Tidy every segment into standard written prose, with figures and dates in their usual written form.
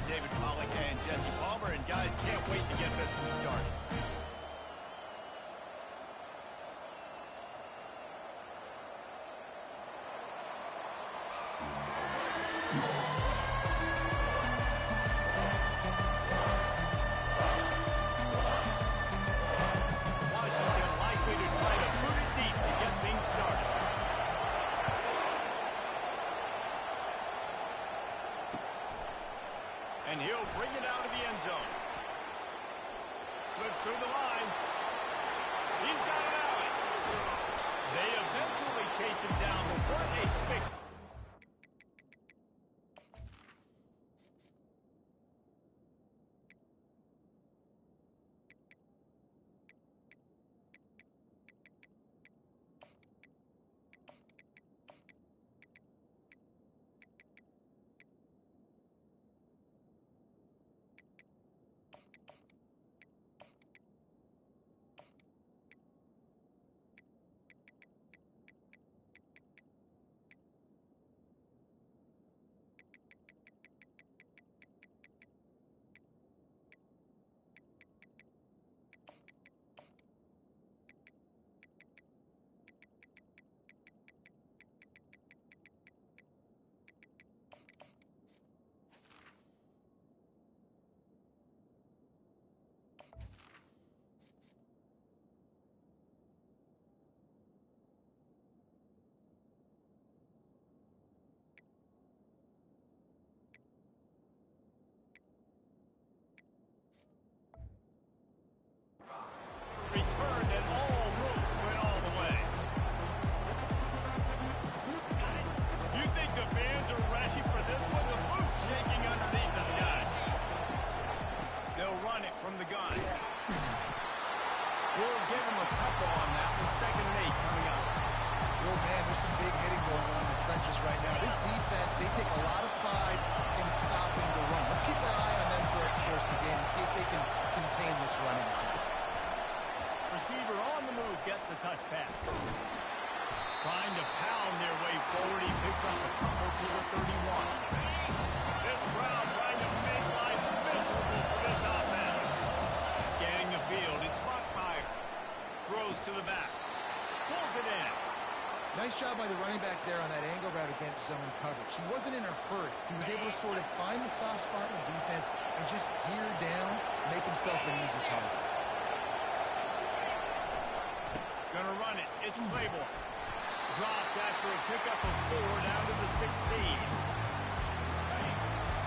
David Pollack and Jesse Palmer, and guys, can't wait to get this one started. Washington likely to try to put it deep to get things started. And he'll bring it out of the end zone. Slips through the line. He's got it out. They eventually chase him down, but what a spectacle. Returned and all roofs went all the way. You think the fans are ready for this one? The roof's shaking underneath us, guys. They'll run it from the gun. We'll give them a couple on that one. 2nd and 8 coming up. Oh, man, there's some big hitting going on in the trenches right now. This defense, they take a lot of pride in stopping the run. Let's keep our eye on them for the course of the game and see if they can contain this running attack. Receiver on the move gets the touch pass. Trying to pound their way forward. He picks up a couple to the 31. This crowd trying to make life miserable for this offense. Scanning the field, it's Mockmeyer. Throws to the back. Pulls it in. Nice job by the running back there on that angle route against zone coverage. He wasn't in a hurry. He was able to sort of find the soft spot in the defense and just gear down, make himself an easy target. Gonna run it. It's Claiborne. Dropped after a pickup of 4 down to the 16.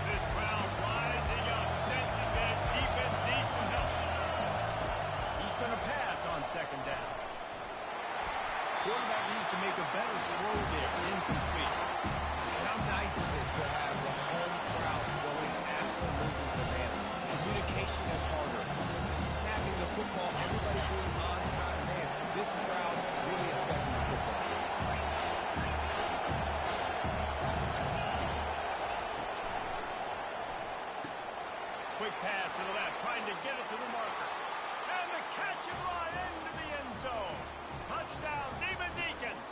This crowd rising up, sensing that its defense needs some help. He's gonna pass on 2nd down. Quarterback needs to make a better throw there. Incomplete. How nice is it to have the home crowd going absolutely bananas? Communication is harder. Snapping the football, everybody being on time. Man, this crowd really affecting the football. Quick pass to the left, trying to get it to the marker. And the catch and run into the end zone. Touchdown, Demon Deacons.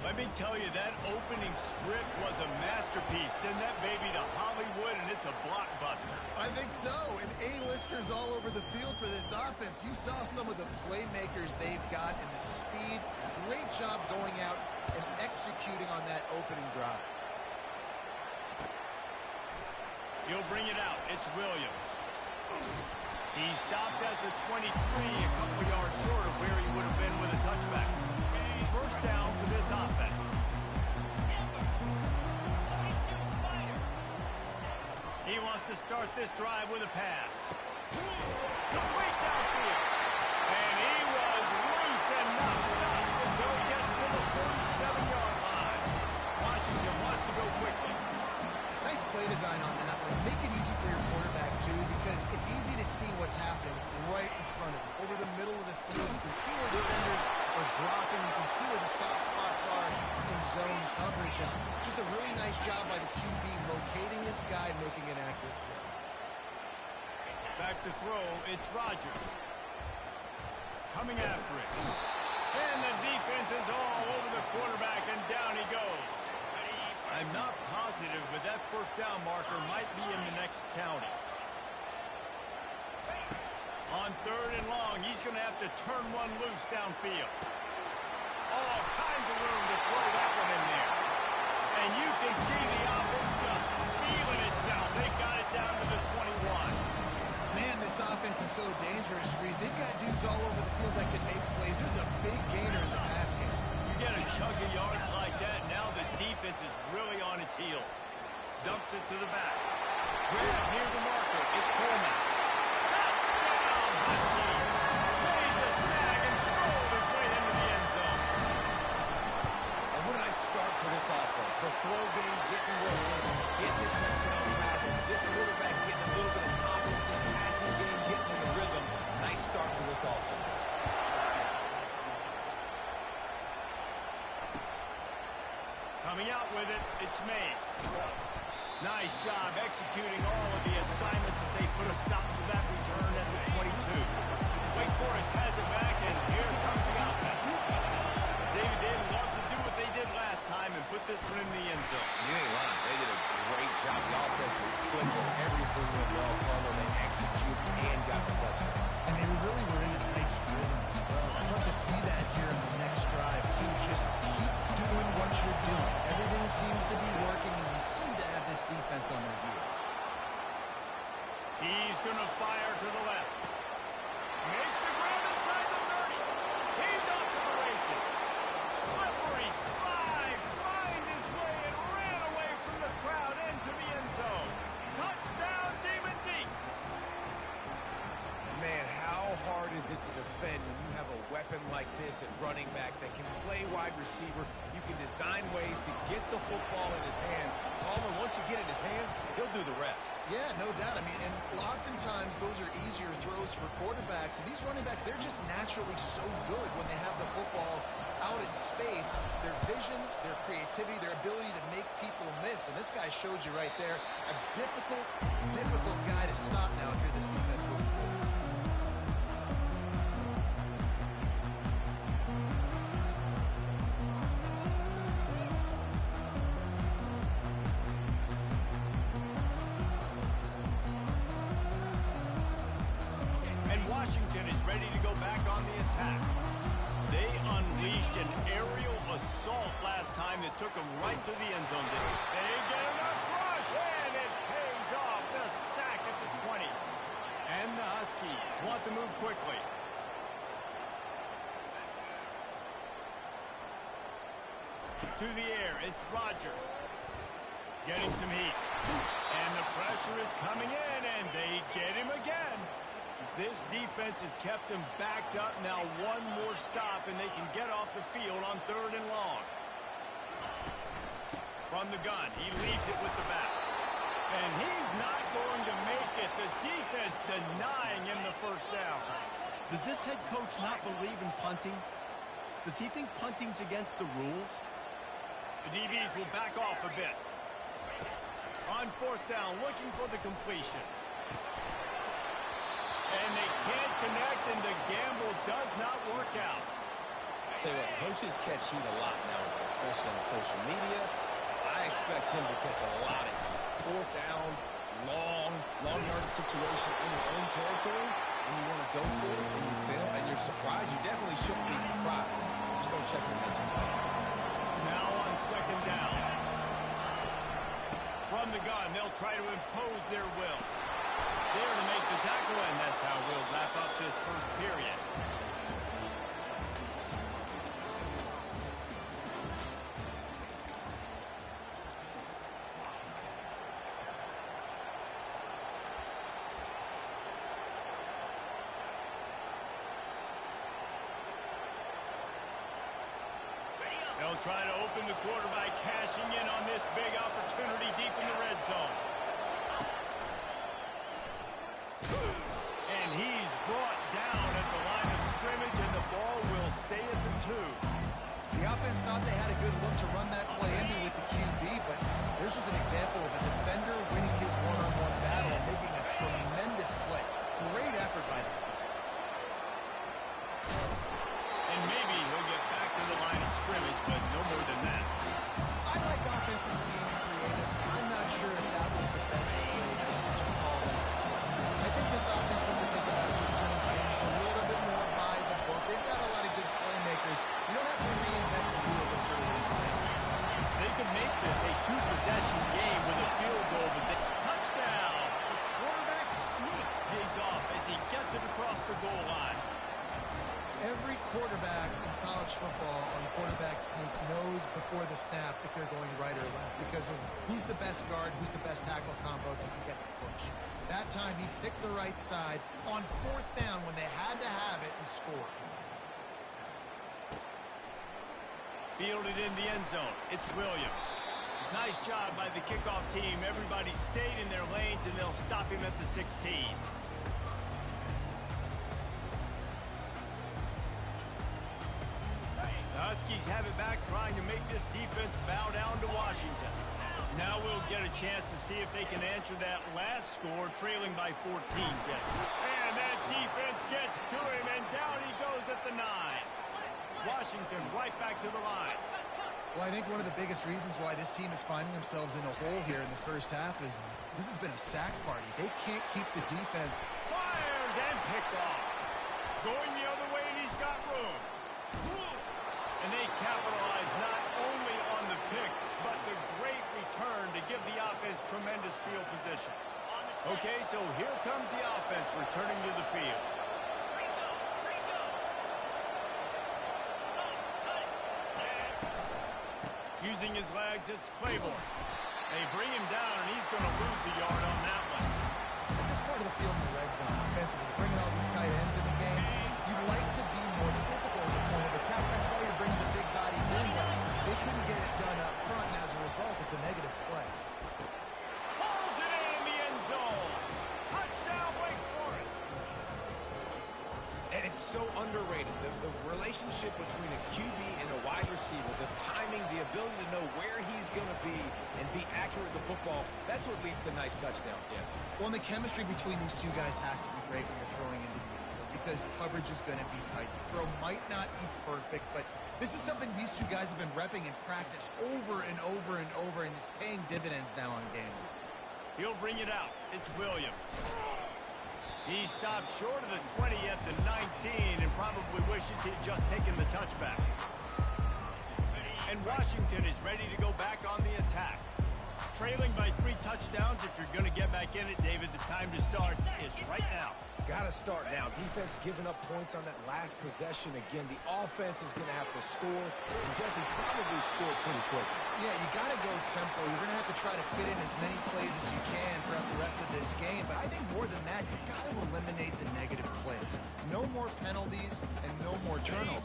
Let me tell you, that opening script was a masterpiece. Send that baby to Hollywood, and it's a blockbuster. I think so, and A-listers all over the field for this offense. You saw some of the playmakers they've got and the speed. Great job going out and executing on that opening drive. He'll bring it out. It's Williams. He stopped at the 23, a couple yards short of where he would have been with a touchback. First down for this offense. He wants to start this drive with a pass. Complete downfield. And he was loose and not stopped until he gets to the 47-yard line. Washington wants to go quickly. Nice play design on that one. Make it easy for your quarterback, too, because it's easy to see what's happening right in front of you. Over the middle of the field, you can see where defenders are dropping. You can see where the soft spots are in zone coverage. And just a really nice job by the QB locating this guy and making an accurate throw. Back to throw, it's Rodgers. Coming after it. And the defense is all over the quarterback, and down he goes. I'm not positive, but that first down marker might be in the next county. On 3rd and long, he's going to have to turn one loose downfield. All kinds of room to throw that one in there. And you can see the offense just feeling itself. They've got it down to the 21. Man, this offense is so dangerous, Reese. They've got dudes all over the field that can make plays. There's a big gainer in the pass game. You get a chunk of yards like that, now the defense is really on its heels. Dumps it to the back. Grab near the marker. It's Coleman. Touchdown, Husky. Made the snag and strolled his way into the end zone. And what a nice start for this offense. The throw game getting rolling, getting the touchdown passing. This quarterback getting a little bit of confidence. This passing game getting in the rhythm. Nice start for this offense. Coming out with it, it's Mays. Nice job executing all of the assignments as they put a stop to that return at the 22. Wake Forest has it back, and here comes the offense. David, they'd love to do what they did last time and put this one in the end zone. You ain't lying. They did a great job. The offense was clicking. Everything went well. Palmer, they executed and got the touchdown. And they really were in a nice rhythm as well. I'd love to see that here in the next drive, too. Just keep doing what you're doing. Everything seems to be working, and you seem to have this defense on their heels. He's going to fire to the left. Makes the grab inside the 30. He's off to the races. Slippery slide. Find his way and ran away from the crowd into the end zone. Touchdown, Demon Deeks. Man, how hard is it to defend when you have a weapon like this at running back that can play wide receiver? You can design ways to get the football in his hand. Palmer, once you get it in his hands, he'll do the rest. Yeah, no doubt. I mean, and oftentimes those are easier throws for quarterbacks. And these running backs, they're just naturally so good when they have the football out in space. Their vision, their creativity, their ability to make people miss. And this guy showed you right there, a difficult guy to stop now if you're this defense moving forward. Washington is ready to go back on the attack. They unleashed an aerial assault last time that took them right to the end zone. They get enough rush, and it pays off. The sack at the 20. And the Huskies want to move quickly. To the air, it's Rodgers. Getting some heat. And the pressure is coming in, and they get him again. This defense has kept them backed up. Now one more stop, and they can get off the field on 3rd and long. From the gun, he leaves it with the back. And he's not going to make it. The defense denying him the first down. Does this head coach not believe in punting? Does he think punting's against the rules? The DBs will back off a bit. On 4th down, looking for the completion. And they can't connect, and the gambles does not work out. Tell you what, coaches catch heat a lot nowadays, especially on social media. I expect him to catch a lot of heat. 4th down, long yardage situation in your own territory, and you want to go for it, and you fail, and you're surprised. You definitely shouldn't be surprised. Just don't check your mentions. Now on 2nd down. From the gun, they'll try to impose their will. There to make the tackle, and that's how we'll wrap up this first period. They'll try to open the quarter by cashing in on this big opportunity deep in the red zone. And he's brought down at the line of scrimmage, and the ball will stay at the 2. The offense thought they had a good look to run that play into with the QB, but there's just an example of a defender winning his one-on-one battle and making a tremendous play. Great effort by them. And maybe he'll get back to the line of scrimmage, but no more than that. I like offenses being this offense needs to think about just doing things a little bit more by the book. They've got a lot of good playmakers. You don't have to reinvent the wheel this early in the game. They could make this a two-possession game with a field goal, but they... Touchdown! The quarterback sneak pays off as he gets it across the goal line. Every quarterback in college football on quarterback sneak knows before the snap if they're going right or left because of who's the best guard, who's the best tackle combo that can get the push. That time he picked the right side on 4th down when they had to have it and scored. Fielded in the end zone. It's Williams. Nice job by the kickoff team. Everybody stayed in their lanes, and they'll stop him at the 16. The Huskies have it back, trying to make this defense bow down to Washington. Now we'll get a chance to see if they can answer that last score, trailing by 14, Jesse. And that defense gets to him, and down he goes at the 9. Washington right back to the line. Well, I think one of the biggest reasons why this team is finding themselves in a hole here in the first half is this has been a sack party. They can't keep the defense. Fires and picked off. Going the other way, and he's got room. And they capitalize not only on the pick, but the great return to give the offense tremendous field position. Okay, so here comes the offense returning to the field. Using his legs, it's Claiborne. They bring him down, and he's going to lose a yard on that one. At this part of the field in the red zone, offensively, bringing all these tight ends in the game, you'd like to be more physical at the point of attack. That's why you're bringing the big bodies in, but they couldn't get it done up front, and as a result, it's a negative play. Pulls it in the end zone. Touchdown, Wake Forest. And it's so underrated. The relationship between a QB and a wide receiver, the timing, the ability to know where he's going to be and be accurate with the football, that's what leads to nice touchdowns, Jesse. Well, and the chemistry between these two guys has to be great when you're throwing into the end zone because coverage is going to be tight. The throw might not be perfect, but this is something these two guys have been repping in practice over and over and over, and it's paying dividends now on game. He'll bring it out. It's Williams. He stopped short of the 20 at the 19 and probably wishes he'd just taken the touchback. And Washington is ready to go back on the attack. Trailing by 3 touchdowns, if you're going to get back in it, David, the time to start is right now. Got to start now. Defense giving up points on that last possession. Again, the offense is going to have to score, and Jesse probably scored pretty quickly. Yeah, you got to go tempo. You're going to have to try to fit in as many plays as you can throughout the rest of this game. But I think more than that, you've got to eliminate the negative plays. No more penalties and no more turnovers.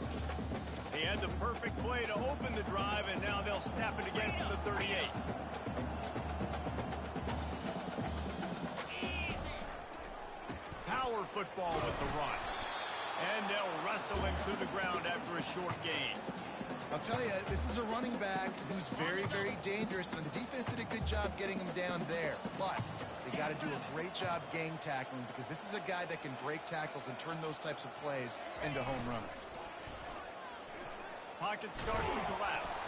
He had the perfect play to open the drive, and now they'll snap it again from the 38. Power football with the run. And they'll wrestle him to the ground after a short gain. I'll tell you, this is a running back who's very, very dangerous, and the defense did a good job getting him down there. But they got to do a great job gang tackling because this is a guy that can break tackles and turn those types of plays into home runs. Pocket starts to collapse.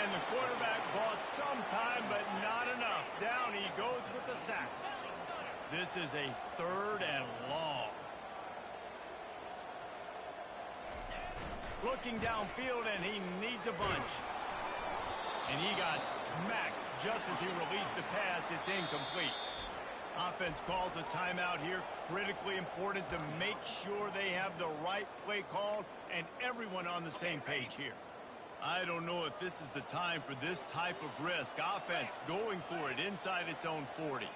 And the quarterback bought some time, but not enough. Down he goes with the sack. This is a 3rd and long. Looking downfield, and he needs a bunch. And he got smacked just as he released the pass. It's incomplete. Offense calls a timeout here. Critically important to make sure they have the right play called and everyone on the same page here. I don't know if this is the time for this type of risk. Offense going for it inside its own 40.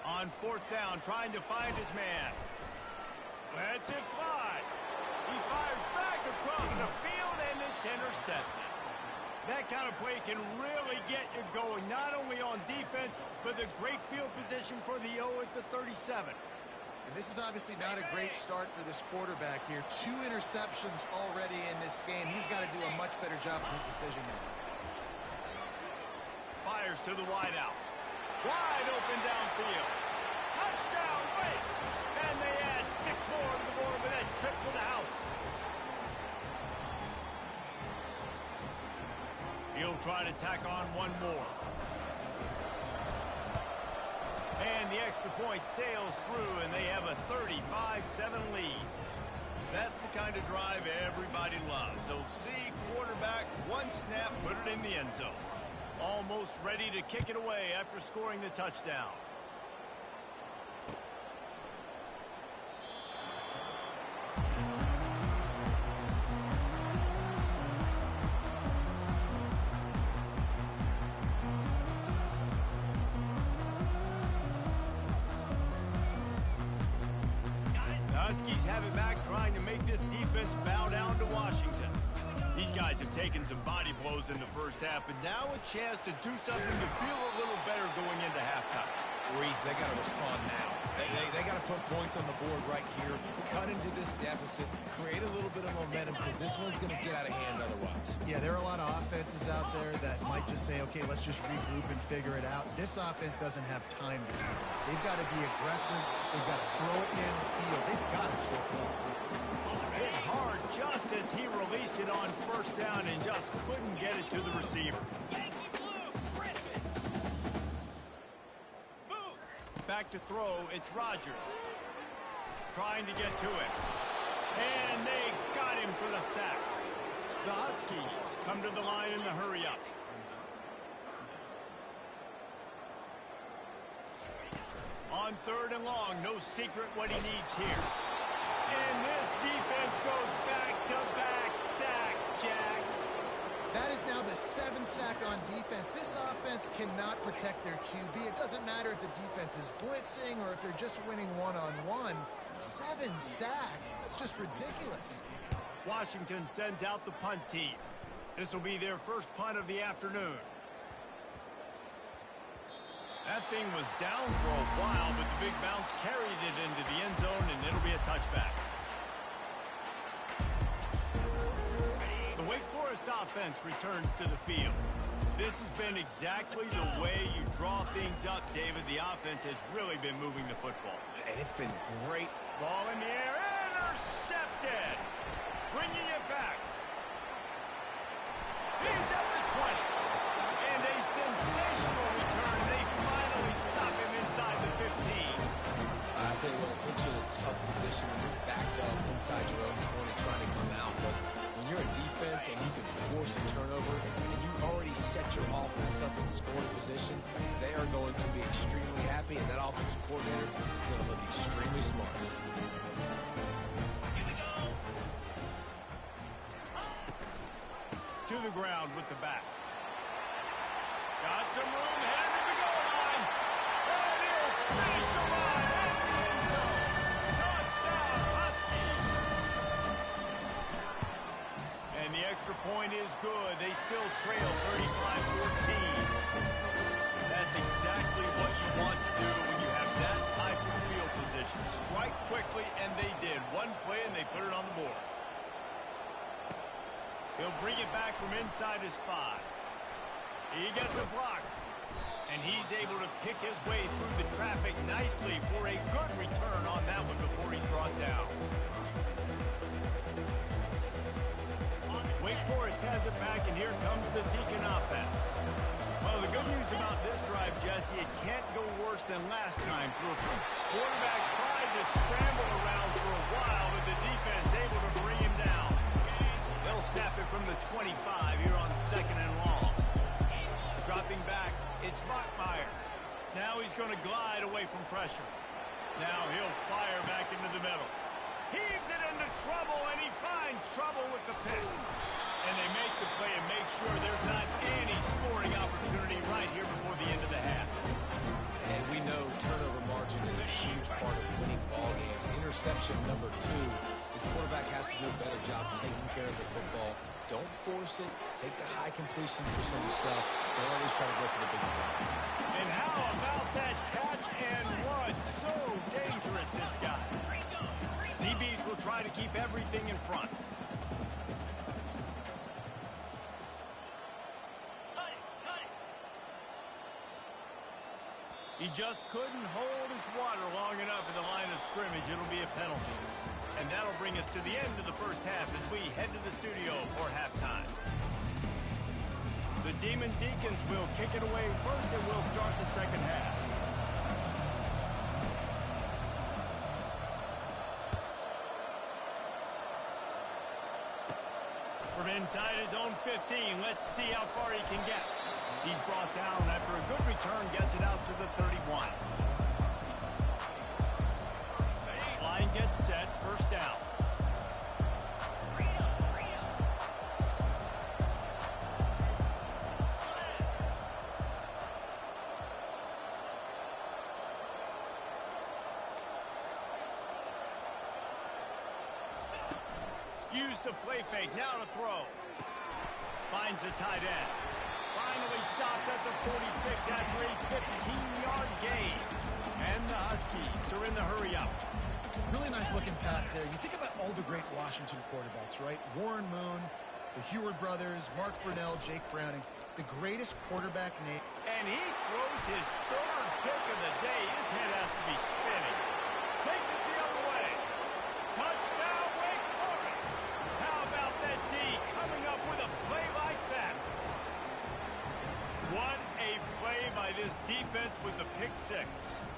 On 4th down, trying to find his man. Lets it fly. He fires back across the field, and it's intercepted. That kind of play can really get you going, not only on defense, but the great field position for the O at the 37. And this is obviously not a great start for this quarterback here. 2 interceptions already in this game. He's got to do a much better job with his decision making. Fires to the wideout. Wide open downfield. Touchdown, Wake! And they add 6 more to the board with that trip to the house. He'll try to tack on 1 more. And the extra point sails through, and they have a 35-7 lead. That's the kind of drive everybody loves. They'll see quarterback, one snap, put it in the end zone. Almost ready to kick it away after scoring the touchdown. Huskies have it back, trying to make this defense bow down to Washington. These guys have taken some body blows in the first half, but now a chance to do something to feel a little better going into halftime. Reese, they got to respond now. They got to put points on the board right here, cut into this deficit, create a little bit of momentum, because this one's going to get out of hand otherwise. Yeah, there are a lot of offenses out there that might just say, okay, let's just regroup and figure it out. This offense doesn't have time to do that. They've got to be aggressive. They've got to throw it downfield. They've got to score points. Hit hard just as he released it on first down and just couldn't get it to the receiver. Back to throw, it's Rodgers. Trying to get to it. And they got him for the sack. The Huskies come to the line in the hurry-up. On 3rd and long, no secret what he needs here. And this defense goes back-to-back sack, Jack. That is now the 7th sack on defense. This offense cannot protect their QB. It doesn't matter if the defense is blitzing or if they're just winning one-on-one. 7 sacks. That's just ridiculous. Washington sends out the punt team. This will be their first punt of the afternoon. That thing was down for a while, but the big bounce carried it into the end zone, and it'll be a touchback. The Wake Forest offense returns to the field. This has been exactly the way you draw things up, David. The offense has really been moving the football. And it's been great. Ball in the air, intercepted. Bringing it back. He's at the 20. And a sensational return. They finally stop him inside the 15. I tell you what, it puts you in a tough position when you're backed up inside your own 20 trying to come out. But when you're a defense and you can force a turnover and you already set your offense up in scoring position, they are going to be extremely happy, and that offensive coordinator is going to look extremely smart. To the ground with the back. Got some room, headed to the goal line. And he'll finish the line at the end zone. Touchdown, Huskies. And the extra point is good. They still trail 35-14. That's exactly what you want to do when you have that type of field position. Strike quickly, and they did. One play, and they put it on the board. He'll bring it back from inside his 5. He gets a block. And he's able to pick his way through the traffic nicely for a good return on that one before he's brought down. Wake Forest has it back, and here comes the Deacon offense. Well, the good news about this drive, Jesse, it can't go worse than last time. Quarterback tried to scramble around for a while, but the defense able to bring him down. They'll snap it from the 25 here on 2nd and long. Dropping back, it's Bachmeier. Now he's going to glide away from pressure. Now he'll fire back into the middle. Heaves it into trouble, and he finds trouble with the pick. And they make the play and make sure there's not any scoring opportunity right here before the end of the half. And we know turnover margin is a huge part of winning ball games. Interception number 2. His quarterback has to do a better job taking care of the football. Don't force it. Take the high completion percentage stuff. Don't always try to go for the big play. And how about that catch and run? So dangerous, this guy. DBs will try to keep everything in front. He just couldn't hold his water long enough in the line of scrimmage. It'll be a penalty. And that'll bring us to the end of the first half as we head to the studio for halftime. The Demon Deacons will kick it away first, and we'll start the second half. From inside his own 15, let's see how far he can get. He's brought down after a good return, gets it out to the 31. Line gets set, first down. Use the play fake, now to throw. Finds the tight end. Finally stopped at the 46 after a 15-yard gain. And the Huskies are in the hurry-up. Really nice looking pass there. You think about all the great Washington quarterbacks, right? Warren Moon, the Heward brothers, Mark Brunell, Jake Browning, the greatest quarterback name. And he throws his third pick of the day. His head has to be spinning. Takes it the other way. Touchdown, Wake Forest. How about that D coming up with a play like that? What a play by this defense with the pick six.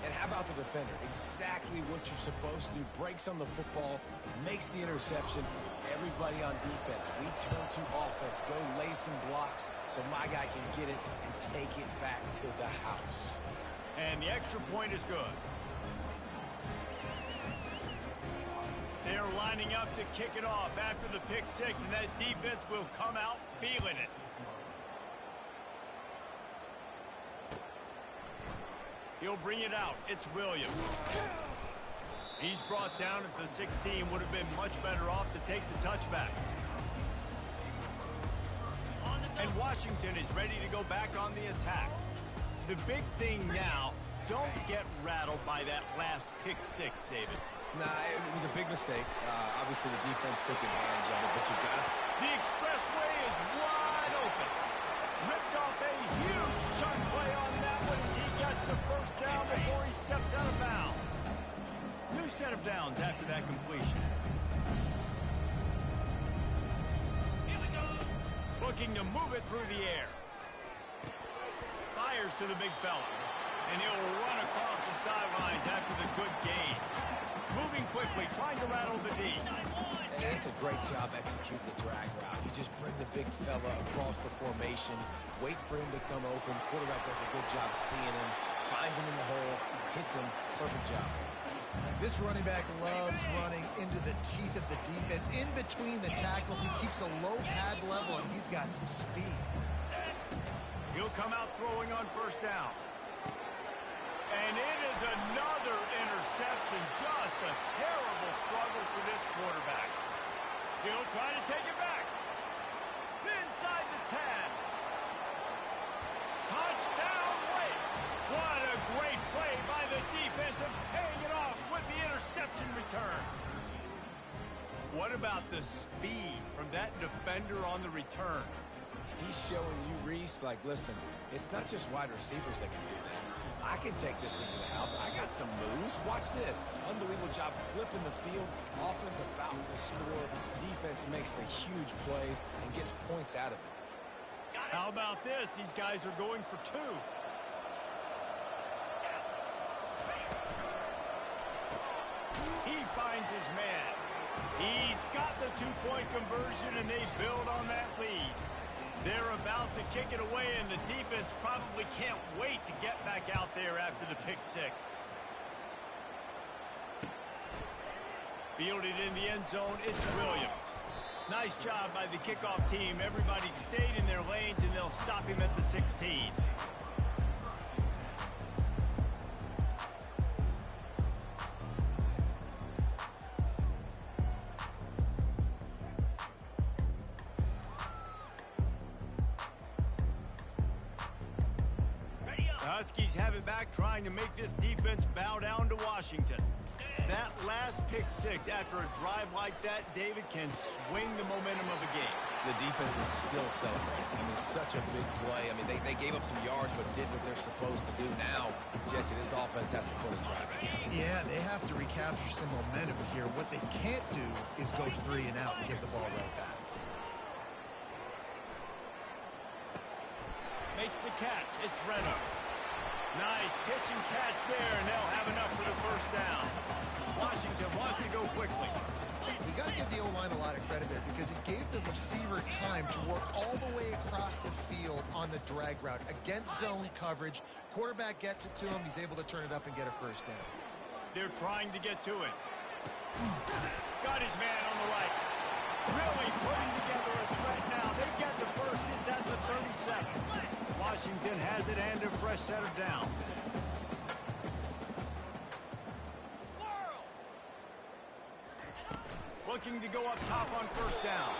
And how about the defender? Exactly what you're supposed to do. Breaks on the football, makes the interception. Everybody on defense, we turn to offense. Go lay some blocks so my guy can get it and take it back to the house. And the extra point is good. They're lining up to kick it off after the pick six, and that defense will come out feeling it. He'll bring it out. It's Williams. He's brought down at the 16. Would have been much better off to take the touchback. And Washington is ready to go back on the attack. The big thing now, don't get rattled by that last pick six, David. Nah, it was a big mistake. Obviously, the defense took advantage of it, but you got to... The expressway is wide open. Ripped off a huge chunk play on that one as he gets the first down before he steps out of bounds. New set of downs after that completion. Here we go. Looking to move it through the air. Fires to the big fella. And he'll run across the sidelines after the good gain. Moving quickly, trying to rattle the D. And it's a great job executing the drag route. You just bring the big fella across the formation, wait for him to come open. Quarterback does a good job seeing him, finds him in the hole, hits him. Perfect job. This running back loves running into the teeth of the defense. In between the tackles, he keeps a low pad level, and he's got some speed. He'll come out throwing on first down. And it is another interception. Just a terrible struggle for this quarterback. He'll try to take it back. Inside the 10. Touchdown, Wake. What a great play by the defense and paying it off with the interception return. What about the speed from that defender on the return? He's showing you, Reese, like, listen, it's not just wide receivers that can do that. I can take this thing to the house. I got some moves. Watch this. Unbelievable job flipping the field. Offense about to score. Defense makes the huge plays and gets points out of it. How about this? These guys are going for two. He finds his man. He's got the two-point conversion, and they build on that lead. They're about to kick it away, and the defense probably can't wait to get back out there after the pick six. Fielded in the end zone, it's Williams. Nice job by the kickoff team. Everybody stayed in their lanes, and they'll stop him at the 16. Huskies have it back, trying to make this defense bow down to Washington. That last pick six after a drive like that, David, can swing the momentum of a game. The defense is still celebrating. I mean, such a big play. I mean, they gave up some yards but did what they're supposed to do. Now, Jesse, this offense has to put a drive in. Yeah, they have to recapture some momentum here. What they can't do is go 3 and out and give the ball right back. Makes the catch. It's Reynolds. Nice pitch and catch there, and they'll have enough for the first down. Washington wants to go quickly. We got to give the O-line a lot of credit. credit there because it gave the receiver time to work all the way across the field on the drag route against zone coverage. Quarterback gets it to him. He's able to turn it up and get a first down. They're trying to get to it. Got his man on the right. Really putting together a threat now. They get the first. It's at the 37. Washington has it and a fresh set of downs. Looking to go up top on first down.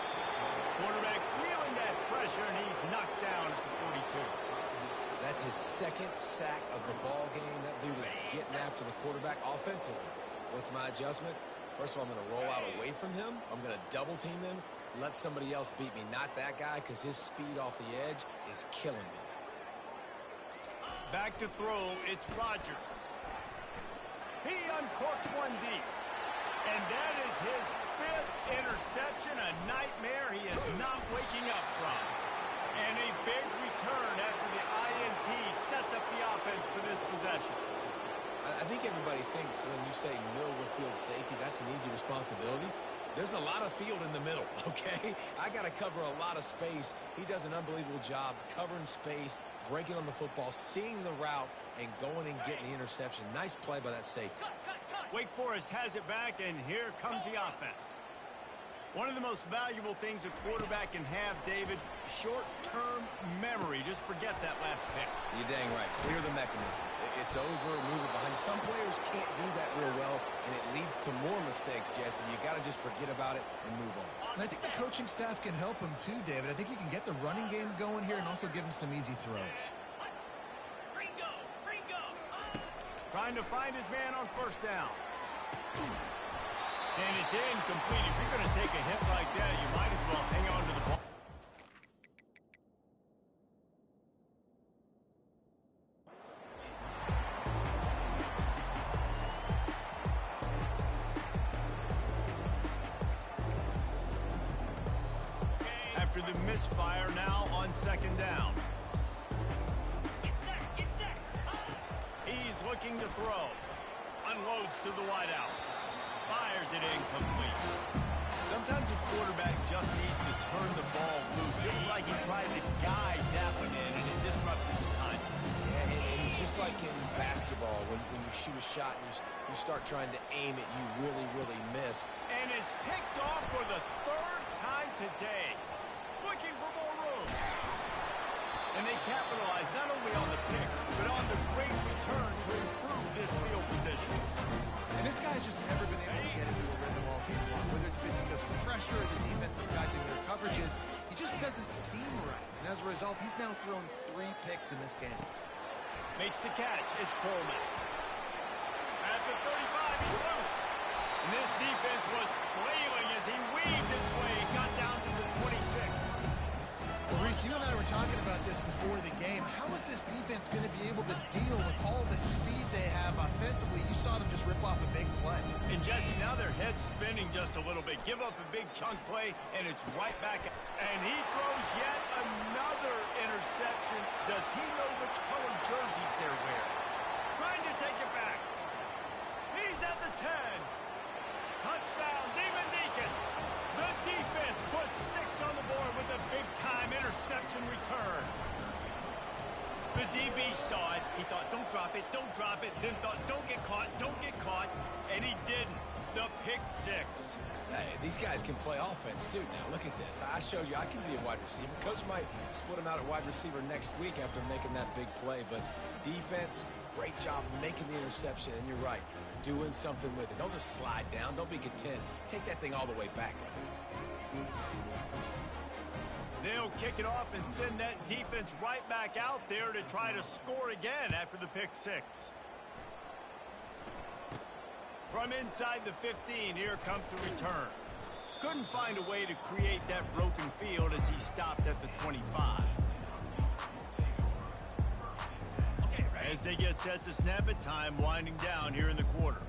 Quarterback feeling that pressure, and he's knocked down at the 42. That's his second sack of the ball game. That dude is getting after the quarterback offensively. What's my adjustment? First of all, I'm going to roll out away from him. I'm going to double team him, let somebody else beat me, not that guy, because his speed off the edge is killing me. Back to throw, it's Rodgers. He uncorks one deep. And that is his 5th interception, a nightmare he is not waking up from. And a big return after the INT sets up the offense for this possession. I think everybody thinks when you say middle of the field safety, that's an easy responsibility. There's a lot of field in the middle, okay? I got to cover a lot of space. He does an unbelievable job covering space, breaking on the football, seeing the route, and going and getting the interception. Nice play by that safety. Wake Forest has it back, and here comes the offense. One of the most valuable things a quarterback can have, David, short-term memory. Just forget that last pick. You're dang right. Clear the mechanism. It's over, move it behind. Some players can't do that real well, and it leads to more mistakes, Jesse. You got to just forget about it and move on. And I think the coaching staff can help him too, David. I think you can get the running game going here and also give him some easy throws. Trying to find his man on first down. And it's incomplete. If you're going to take a hit like that, you might as well hang on to the ball. After the misfire, now on second down. He's looking to throw. Unloads to the wideout. Fires it incomplete. Sometimes a quarterback just needs to turn the ball loose. It was like he tried to guide that one in, and it disrupted the timing. Yeah, and just like in basketball, when you shoot a shot and you start trying to aim it, you really, really miss. And it's picked off for the 3rd time today. Looking for more room. And they capitalize not only on the pick, but on the great return to improve this field position. And this guy's just never been able to get into a rhythm all game long. Whether it's been because of pressure or the defense disguising their coverages, he just doesn't seem right. And as a result, he's now thrown 3 picks in this game. Makes the catch. It's Coleman. At the 35, he's loose. And this defense was flailing as he weaved his way. Got down to the 26. Well, Reese, you and I were talking about this before the game. How is this defense going to be able to deal with all the speed they have offensively? You saw them just rip off a big play. And Jesse, now their head's spinning just a little bit. Give up a big chunk play, and it's right back. And he throws yet another interception. Does he know which color jerseys they're wearing? Trying to take it back. He's at the 10. Touchdown, Demon Deacons. The defense puts 6 on the board with a big-time interception return. The DB saw it. He thought, don't drop it, don't drop it. Then thought, don't get caught, don't get caught. And he didn't. The pick 6. Hey, these guys can play offense, too. Now, look at this. I showed you I can be a wide receiver. Coach might split him out at wide receiver next week after making that big play. But defense, great job making the interception. And you're right, doing something with it. Don't just slide down. Don't be content. Take that thing all the way back. They'll kick it off and send that defense right back out there to try to score again after the pick 6. From inside the 15, here comes the return. Couldn't find a way to create that broken field as he stopped at the 25. As they get set to snap it, time winding down here in the quarter.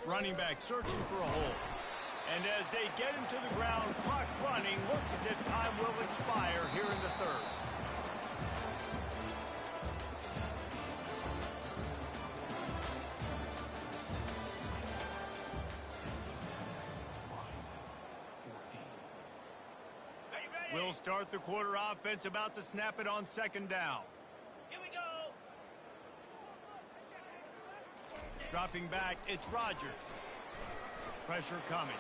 Running back searching for a hole. And as they get him to the ground, clock running, looks as if time will expire here in the third. We'll start the quarter offense, about to snap it on second down. Here we go. Dropping back, it's Rodgers. Pressure coming.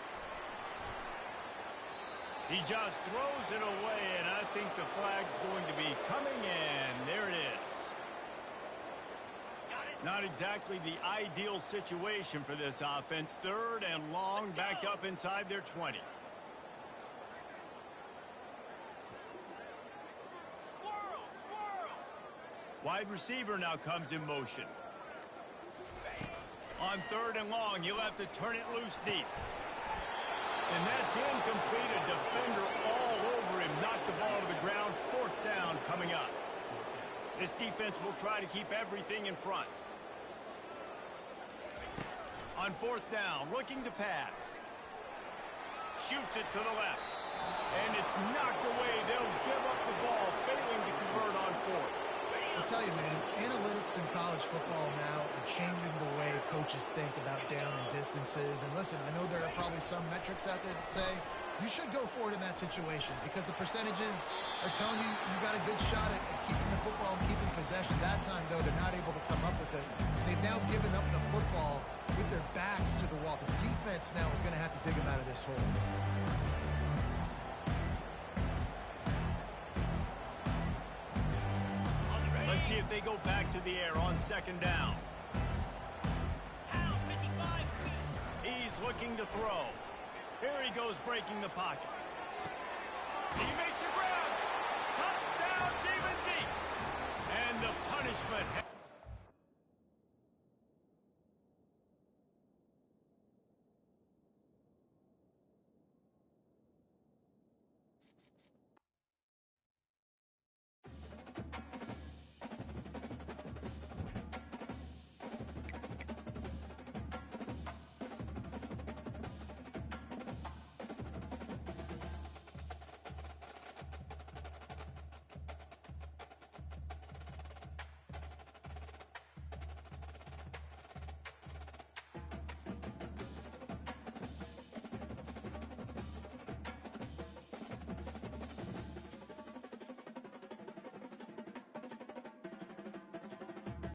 He just throws it away, and I think the flag's going to be coming in. There it is. Not exactly the ideal situation for this offense. Third and long, back up inside their 20. Wide receiver now comes in motion. On third and long, you'll have to turn it loose deep. And that's incomplete. A defender all over him. Knocked the ball to the ground. Fourth down coming up. This defense will try to keep everything in front. On fourth down, looking to pass. Shoots it to the left. And it's knocked away. They'll give up the ball, failing to convert on fourth. I'll tell you, man, analytics in college football now are changing the way coaches think about down and distances. And listen, I know there are probably some metrics out there that say you should go for it in that situation because the percentages are telling you you got a good shot at keeping the football and keeping possession. That time, though, they're not able to come up with it. They've now given up the football with their backs to the wall. The defense now is going to have to dig them out of this hole. Let's see if they go back to the air on second down. He's looking to throw. Here he goes, breaking the pocket. He makes a grab. Touchdown, David Deeks. And the punishment.